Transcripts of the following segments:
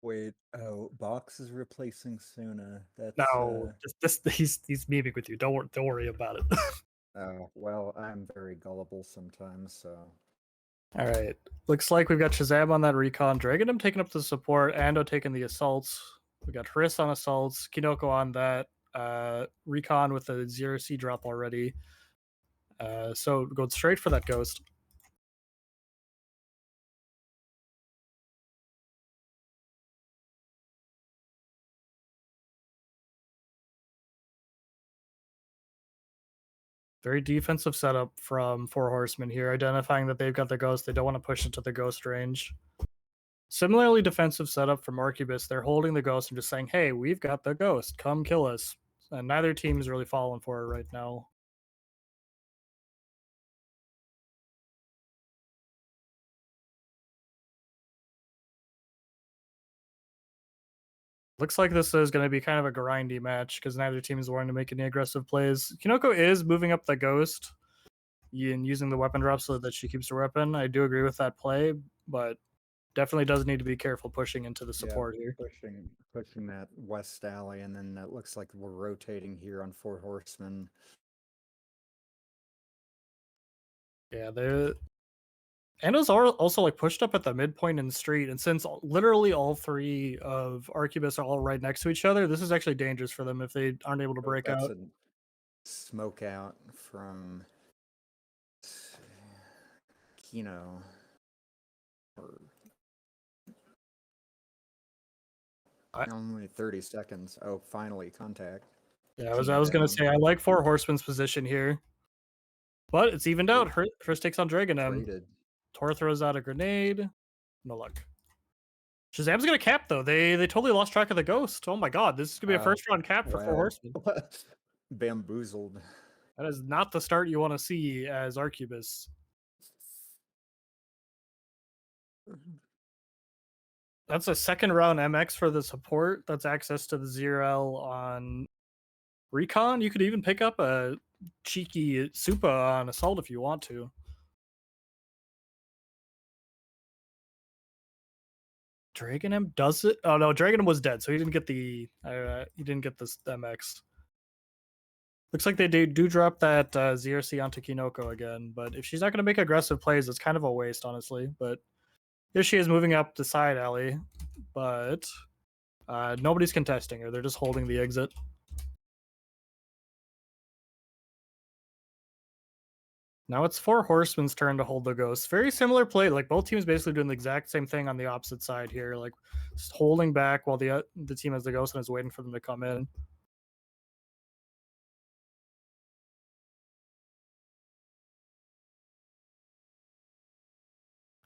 Wait, oh, Box is replacing Suna. That's No, just this. He's memeing with you. Don't worry about it. oh, well, I'm very gullible sometimes, so. All right. Looks like we've got Shazam on that recon, Dragonum taking up the support, Ando taking the assaults. We got Hriss on assaults, Kinoko on that recon with a 0C drop already. So going straight for that ghost. Very defensive setup from Four Horsemen here, identifying that they've got the ghost. They don't want to push into the ghost range. Similarly defensive setup from ARQUEBUS. They're holding the ghost and just saying, hey, we've got the ghost. Come kill us. And neither team is really falling for it right now. Looks like this is going to be kind of a grindy match because neither team is wanting to make any aggressive plays. Kinoko is moving up the ghost and using the weapon drop so that she keeps her weapon. I do agree with that play, but definitely does need to be careful pushing into the support here. Pushing that west alley, and then it looks like we're rotating here on Four Horsemen. Yeah, Ando's also like pushed up at the midpoint in the street, and since literally all three of ARQUEBUS are all right next to each other, this is actually dangerous for them if they aren't able to break That's out. a smoke out from Kino. Or only 30 seconds. Oh, finally, contact. Yeah, I was gonna say I like Four Horsemen's position here, but it's evened out. Hriss takes on Dragonum. Tor throws out a grenade. No luck. Shazam's gonna cap though. They totally lost track of the ghost. Oh my god, this is gonna be a first round cap for Four Horsemen. Bamboozled. That is not the start you want to see as ARQUEBUS. That's a second round MX for the support. That's access to the 0L on Recon. You could even pick up a cheeky Supa on Assault if you want to. Dragonum does it? Oh no, Dragonum was dead, so he didn't get the this MX. Looks like they do drop that ZRC onto Kinoko again, but if she's not going to make aggressive plays, it's kind of a waste, honestly. But here she is moving up the side alley, but nobody's contesting her. They're just holding the exit. Now it's Four Horsemen's turn to hold the ghost. Very similar play. Like both teams basically doing the exact same thing on the opposite side here, like just holding back while the team has the ghost and is waiting for them to come in.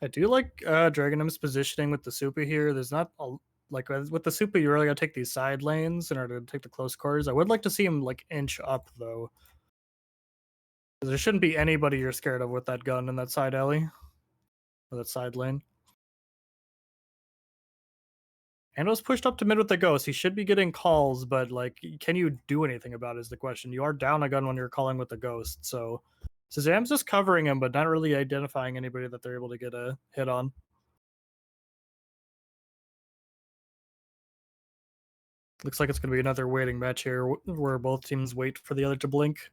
I do like Dragonum's positioning with the Supa here. There's not a, like with the Supa, you really gotta take these side lanes in order to take the close quarters. I would like to see him like inch up though. There shouldn't be anybody you're scared of with that gun in that side alley or that side lane. Ando's pushed up to mid with the ghost. He should be getting calls, but like, can you do anything about it is the question. You are down a gun when you're calling with the ghost, so Shazam's just covering him, but not really identifying anybody that they're able to get a hit on. Looks like it's going to be another waiting match here where both teams wait for the other to blink.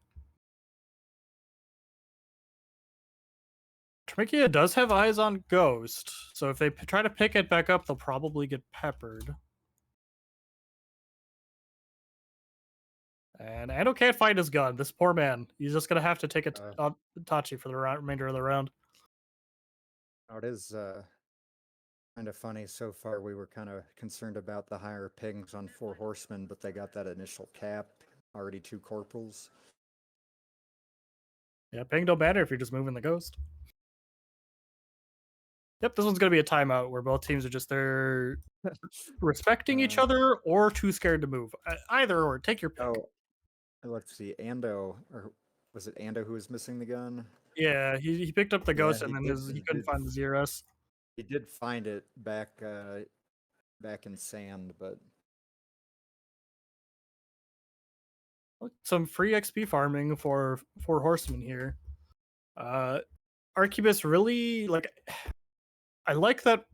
Tramikia does have eyes on Ghost, so if they try to pick it back up, they'll probably get peppered. And Ando can't find his gun. This poor man. He's just going to have to take it Tachi for the remainder of the round. Oh, it is kind of funny. So far, we were kind of concerned about the higher pings on Four Horsemen, but they got that initial cap. Already 2 corporals. Yeah, ping don't matter if you're just moving the ghost. Yep, this one's going to be a timeout where both teams are just there respecting each other or too scared to move. Either or, take your pick. Oh, let's see. Ando, or was it Ando who was missing the gun? Yeah, he picked up the ghost and then he couldn't find the ZRS. He did find it back in sand, but some free XP farming for Horsemen here. ARQUEBUS really like I like that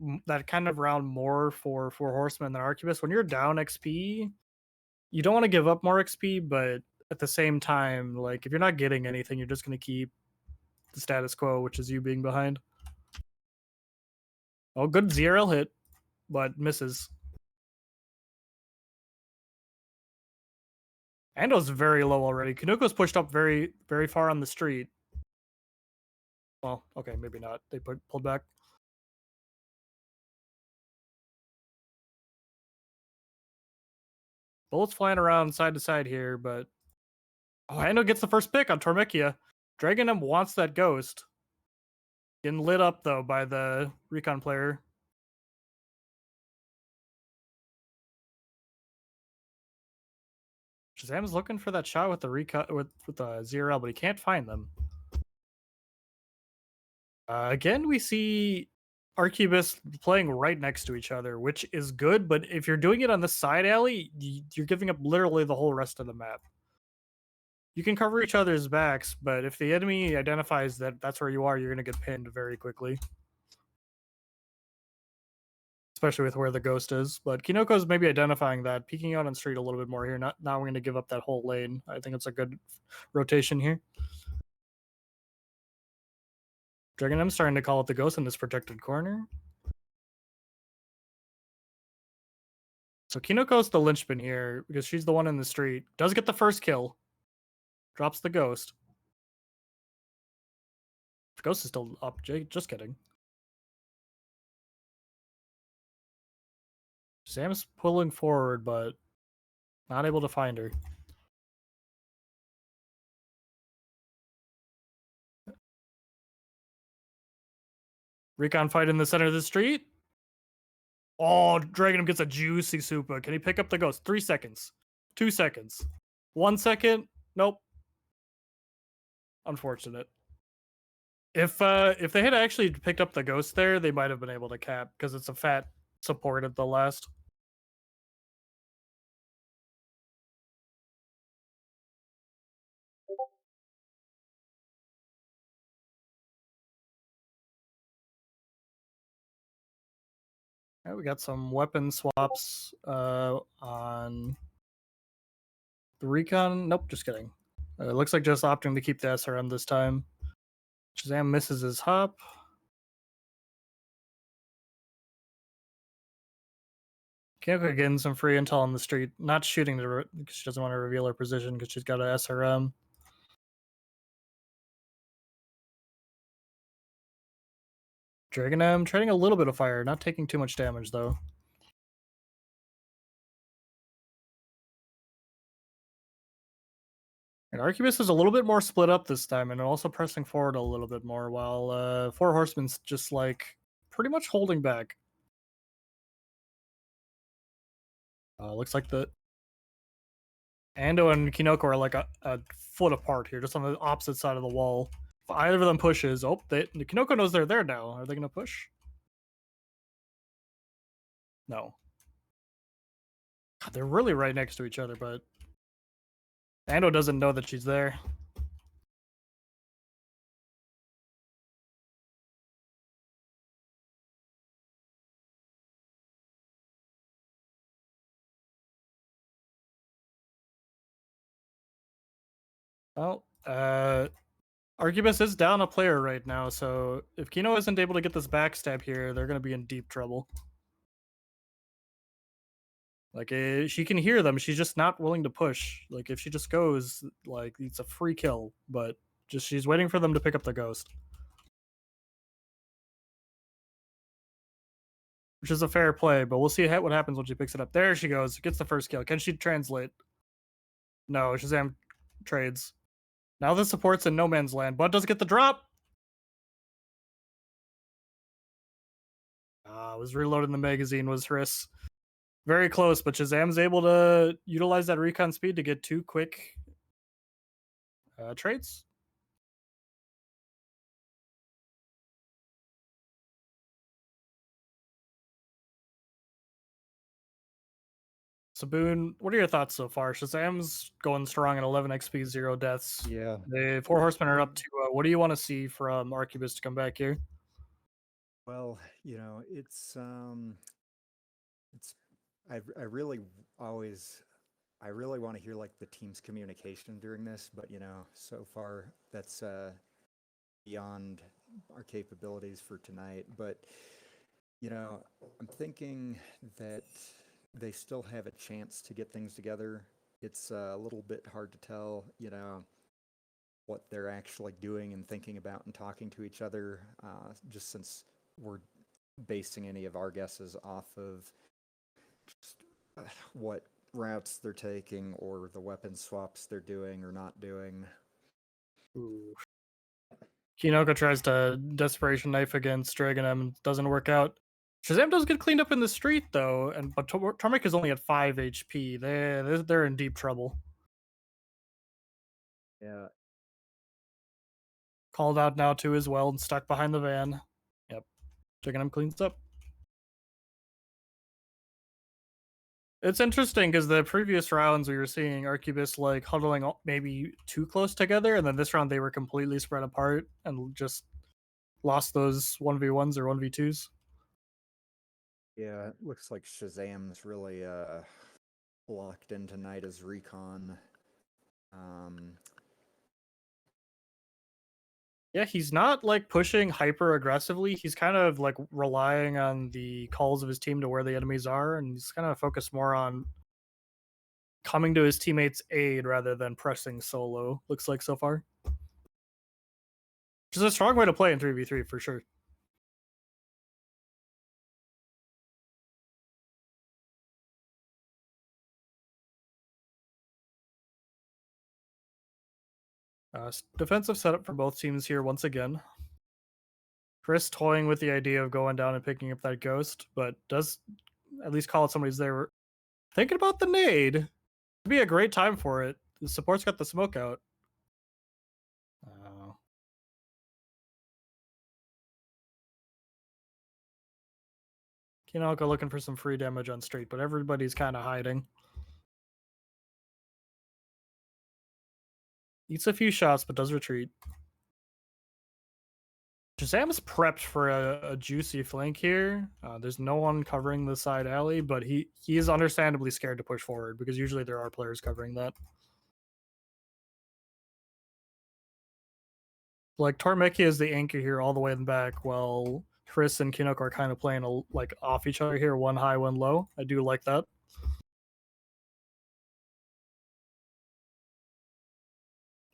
kind of round more for Horsemen than Arquebus. When you're down XP, you don't want to give up more XP, but at the same time, like if you're not getting anything, you're just going to keep the status quo, which is you being behind. Oh, good ZRL hit, but misses. Ando's very low already. Kinuko's pushed up very, very far on the street. Well, okay, maybe not. They pulled back. Bullets flying around side to side here, but oh, Ando gets the first pick on Tormekia. Dragonum wants that ghost. Getting lit up though by the recon player. Shazam's looking for that shot with the recon with the ZRL, but he can't find them. Again, we see Arquebus playing right next to each other, which is good, but if you're doing it on the side alley, you're giving up literally the whole rest of the map. You can cover each other's backs, but if the enemy identifies that that's where you are, you're going to get pinned very quickly. Especially with where the ghost is. But Kinoko's maybe identifying that, peeking out on street a little bit more here. Now we're going to give up that whole lane. I think it's a good rotation here. Dragonum starting to call it the ghost in this protected corner. So Kinoko's the linchpin here because she's the one in the street. Does get the first kill. Drops the ghost. The ghost is still up. Just kidding. Sam's pulling forward, but not able to find her. Recon fight in the center of the street. Oh, Dragonum gets a juicy super. Can he pick up the ghost? 3 seconds. 2 seconds. 1 second. Nope. Unfortunate. If they had actually picked up the ghost there, they might have been able to cap because it's a fat support at the last. Right, we got some weapon swaps on the recon. Nope, just kidding. It looks like just opting to keep the SRM this time. Shazam misses his hop. Kinoko getting some free intel on the street. Not shooting because she doesn't want to reveal her position because she's got an SRM. Dragonum trading a little bit of fire, not taking too much damage though. And Arquebus is a little bit more split up this time and also pressing forward a little bit more while Four Horsemen's just like pretty much holding back. Looks like the Ando and Kinoko are like a foot apart here, just on the opposite side of the wall. If either of them pushes, Kinoko knows they're there now. Are they going to push? No. God, they're really right next to each other, but Ando doesn't know that she's there. Well, Arquebus is down a player right now, so if Kino isn't able to get this backstab here, they're going to be in deep trouble. Like, she can hear them, she's just not willing to push. Like, if she just goes, like, it's a free kill, but just she's waiting for them to pick up the ghost. Which is a fair play, but we'll see what happens when she picks it up. There she goes, gets the first kill. Can she translate? No, Shazam trades. Now the support's in no man's land, but does get the drop. Was reloading the magazine, was Hriss. Very close, but Shazam's able to utilize that recon speed to get 2 quick trades. Saboon, what are your thoughts so far? Shazam's going strong at 11 XP, 0 deaths. Yeah. The Four Horsemen are up to what do you want to see from Arquebus to come back here? Well, it's I really always I really want to hear like the team's communication during this, but so far that's beyond our capabilities for tonight. But I'm thinking that they still have a chance to get things together. It's a little bit hard to tell, what they're actually doing and thinking about and talking to each other, just since we're basing any of our guesses off of just what routes they're taking or the weapon swaps they're doing or not doing. Ooh. Kinoko tries to desperation knife against Dragonum, doesn't work out. Shazam does get cleaned up in the street though, but Tormek is only at 5 HP. They're in deep trouble. Yeah. Called out now too as well and stuck behind the van. Yep. Dragonum cleans up. It's interesting because the previous rounds we were seeing ARQUEBUS like huddling maybe too close together, and then this round they were completely spread apart and just lost those 1v1s or 1v2s. Yeah, it looks like Shazam's really locked in tonight as recon. Yeah, he's not like pushing hyper aggressively. He's kind of like relying on the calls of his team to where the enemies are, and he's kind of focused more on coming to his teammates' aid rather than pressing solo. Looks like so far, which is a strong way to play in 3v3 for sure. Defensive setup for both teams here once again. Chris toying with the idea of going down and picking up that ghost, but does at least call it somebody's there. Thinking about the nade. It'd be a great time for it. The support's got the smoke out. Kinoko looking for some free damage on street, but everybody's kind of hiding. Eats a few shots, but does retreat. Shazam's prepped for a juicy flank here. There's no one covering the side alley, but he is understandably scared to push forward because usually there are players covering that. Like Tormeki is the anchor here all the way in the back, while Chris and Kinoko are kind of playing like off each other here, one high, one low. I do like that.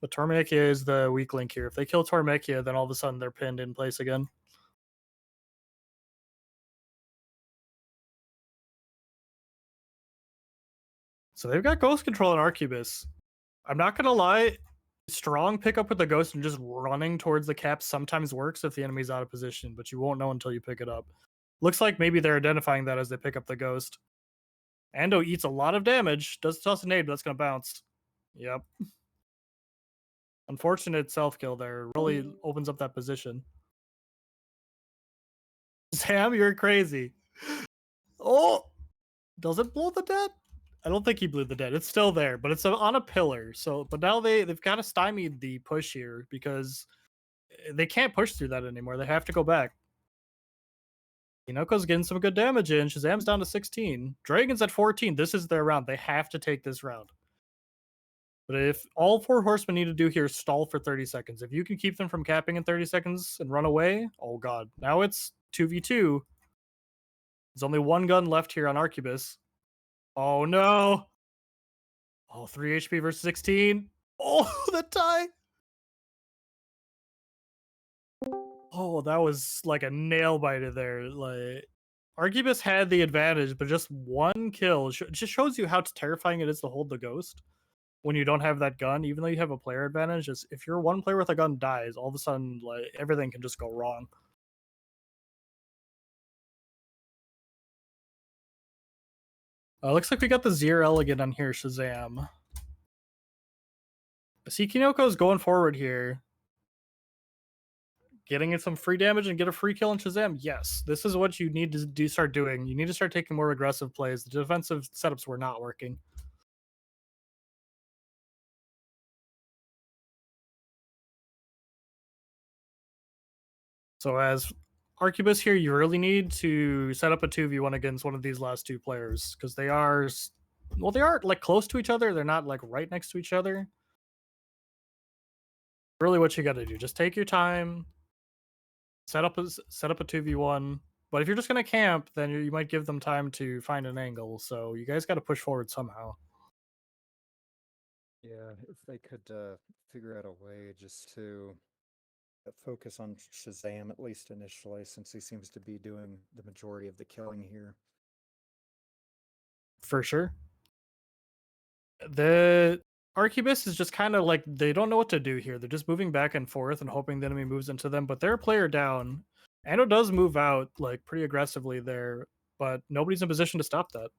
But Tormekia is the weak link here. If they kill Tormekia, then all of a sudden they're pinned in place again. So they've got Ghost Control and ARQUEBUS. I'm not gonna lie, strong pickup with the Ghost and just running towards the cap sometimes works if the enemy's out of position, but you won't know until you pick it up. Looks like maybe they're identifying that as they pick up the Ghost. Ando eats a lot of damage, does toss a nade, but that's gonna bounce. Yep. Unfortunate self-kill there. Really opens up that position. Sam, you're crazy. Oh! Does it blow the dead? I don't think he blew the dead. It's still there, but it's on a pillar. So, but now they've kind of stymied the push here because they can't push through that anymore. They have to go back. Inoko's getting some good damage in. Shazam's down to 16. Dragon's at 14. This is their round. They have to take this round. But if all 4 horsemen need to do here is stall for 30 seconds. If you can keep them from capping in 30 seconds and run away, oh god. Now it's 2v2. There's only one gun left here on ARQUEBUS. Oh no! Oh, 3 HP versus 16. Oh, the tie! Oh, that was like a nail biter there. Like, ARQUEBUS had the advantage, but just one kill just shows you how terrifying it is to hold the ghost when you don't have that gun. Even though you have a player advantage, just if your one player with a gun dies, all of a sudden, like everything can just go wrong. Looks like we got the Zir Elegant on here, Shazam. See, Kinoko's going forward here. Getting in some free damage and get a free kill on Shazam. Yes, this is what you need to start doing. You need to start taking more aggressive plays. The defensive setups were not working. So as ARQUEBUS here, you really need to set up a 2v1 against one of these last two players because they are, well, they are like close to each other. They're not like right next to each other. Really, what you got to do, just take your time, set up a 2v1. But if you're just gonna camp, then you might give them time to find an angle. So you guys got to push forward somehow. Yeah, if they could figure out a way just to focus on Shazam, at least initially, since he seems to be doing the majority of the killing here. For sure. The ARQUEBUS is just kind of like they don't know what to do here. They're just moving back and forth and hoping the enemy moves into them. But they're a player down. Ando does move out like pretty aggressively there, but nobody's in position to stop that.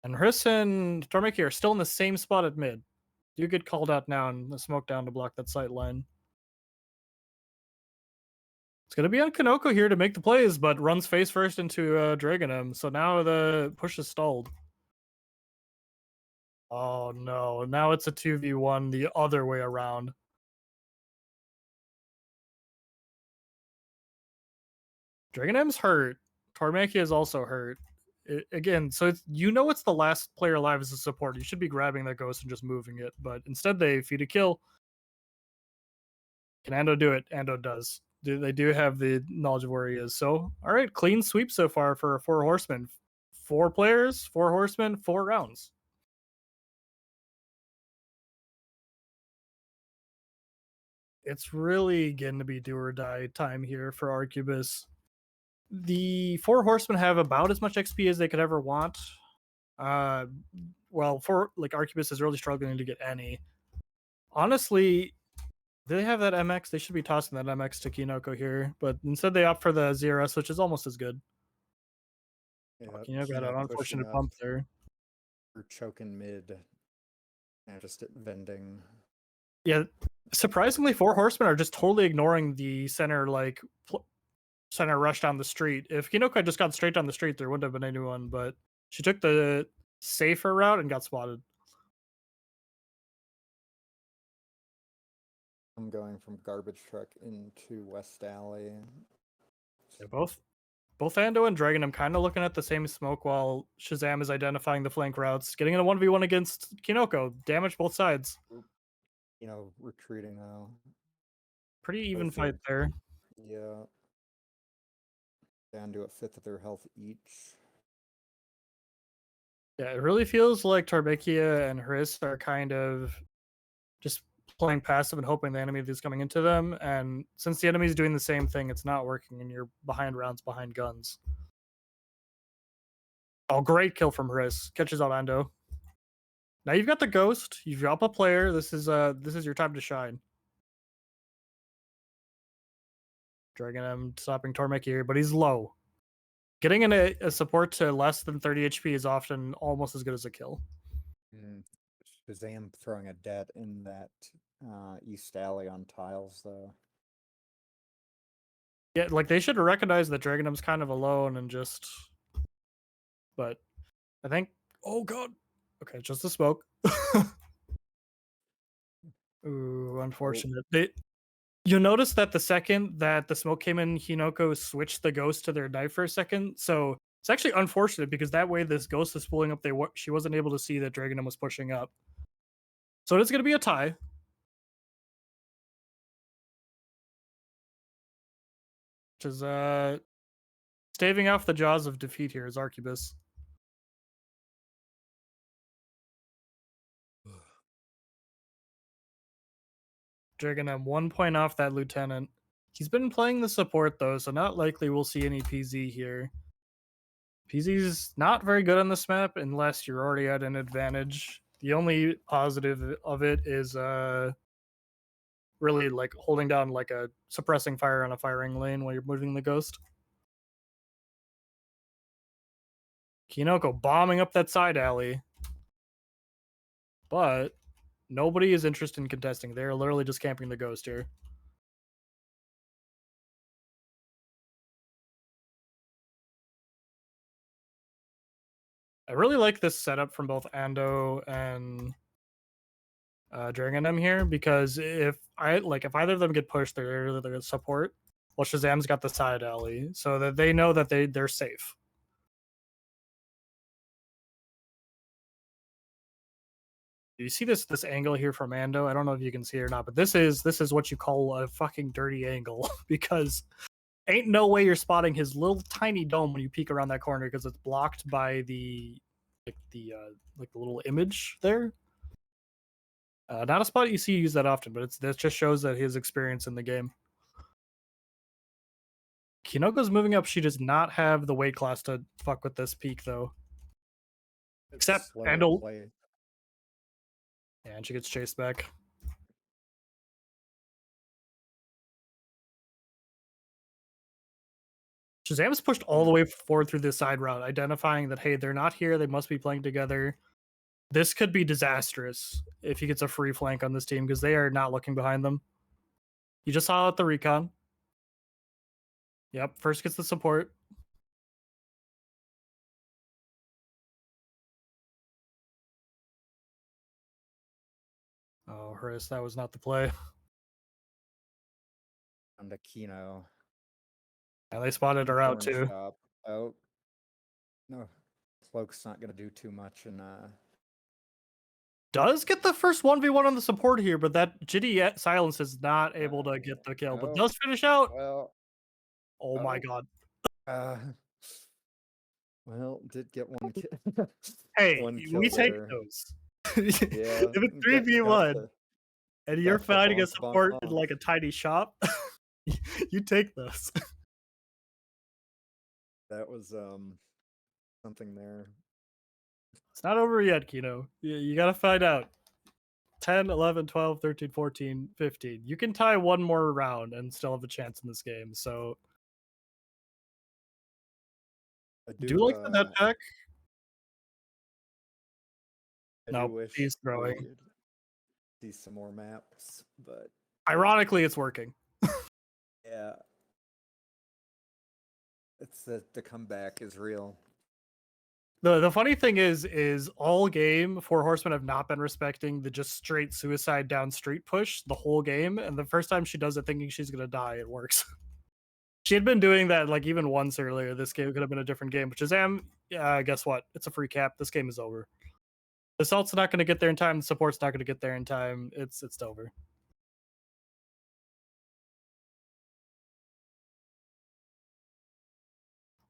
And Hriss and Tormeki are still in the same spot at mid. You get called out now and the smoke down to block that sight line. It's going to be on Kanoko here to make the plays, but runs face first into Dragonum. So now the push is stalled. Oh no, now it's a 2v1 the other way around. Dragonum's hurt. Tormeki is also hurt. Again, so it's, it's the last player alive as a support. You should be grabbing that ghost and just moving it, but instead they feed a kill. Can Ando do it? Ando does. They do have the knowledge of where he is. So, all right, clean sweep so far for 4 Horsemen. 4 players, 4 Horsemen, 4 rounds. It's really going to be do or die time here for ARQUEBUS. The 4 Horsemen have about as much XP as they could ever want. Well, for like ARQUEBUS is really struggling to get any. Honestly, do they have that MX? They should be tossing that MX to Kinoko here, but instead they opt for the ZRS, which is almost as good. Yeah, Kinoko had an unfortunate pushing bump up there. or choking mid and just at vending. Yeah, surprisingly, 4 Horsemen are just totally ignoring the center center rush down the street. If Kinoko had just gone straight down the street, there wouldn't have been anyone, but she took the safer route and got spotted. I'm going from garbage truck into West Alley. Yeah, both Ando and Dragon, I'm kind of looking at the same smoke while Shazam is identifying the flank routes. Getting in a 1v1 against Kinoko. Damage both sides. Retreating now. Pretty even Both fight there. Yeah. Down to a fifth of their health each. Yeah, it really feels like Tarbekia and Hriss are kind of just playing passive and hoping the enemy is coming into them. And since the enemy is doing the same thing, it's not working, and you're behind rounds, behind guns. Oh, great kill from Hriss. Catches out Ando. Now you've got the ghost. You've got a player. This is your time to shine. Dragon M stopping Tormek here, but he's low. Getting in a support to less than 30 HP is often almost as good as a kill. Shazam throwing a debt in that East Alley on tiles, though. Yeah, like they should recognize that Dragonum's kind of alone and just. But I think. Oh god. Okay, just a smoke. Ooh, unfortunate. You'll notice that the second that the smoke came in, Hinoko switched the ghost to their knife for a second. So it's actually unfortunate because that way this ghost is pulling up. She wasn't able to see that Dragonum was pushing up. So it is going to be a tie. Which is staving off the jaws of defeat here is ARQUEBUS. Dragonum 1 point off that lieutenant. He's been playing the support though, so not likely we'll see any PZ here. PZ's not very good on this map unless you're already at an advantage. The only positive of it is really like holding down like a suppressing fire on a firing lane while you're moving the ghost. Kinoko bombing up that side alley. But nobody is interested in contesting. They're literally just camping the ghost here. I really like this setup from both Ando and Dragon M here because if either of them get pushed, they're support. while Shazam's got the side alley, so that they know that they're safe. You see this angle here from Mando? I don't know if you can see it or not, but this is what you call a fucking dirty angle because ain't no way you're spotting his little tiny dome when you peek around that corner because it's blocked by the the little image there. Not a spot you see use that often, but that just shows that his experience in the game. Kinoko's moving up. She does not have the weight class to fuck with this peak though. Except Andal. Yeah, and she gets chased back. Shazam's pushed all the way forward through this side route, identifying that, hey, they're not here. They must be playing together. This could be disastrous if he gets a free flank on this team because they are not looking behind them. You just saw it at the recon. Yep, first gets the support. Oh, Horace, that was not the play. On to Kino. And they spotted her out too. Shop. Oh. No. Cloak's not going to do too much. And does get the first 1v1 on the support here, but that Jitty Silence is not able to get the kill, but does finish out. Well, oh my god. Well, did get one kill. Hey, one we take there. those. Yeah, if it's 3v1 and you're fighting a support in like a tiny shop, you take those. That was something there. It's not over yet, Kino. You got to find out. 10, 11, 12, 13, 14, 15. You can tie one more round and still have a chance in this game. So I do like the net pack. No, he's throwing. See some more maps, but ironically, it's working. Yeah, it's the comeback is real. The funny thing is all game, Four Horsemen have not been respecting the just straight suicide down street push the whole game, and the first time she does it thinking she's gonna die, it works. She had been doing that like even once earlier. This game could have been a different game, but Shazam, guess what? It's a free cap. This game is over. The assault's not gonna get there in time, the support's not gonna get there in time. It's over.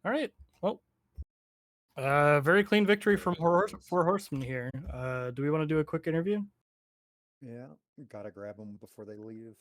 All right. Well, very clean victory from Four Horsemen here. Do we want to do a quick interview? Yeah, gotta grab them before they leave.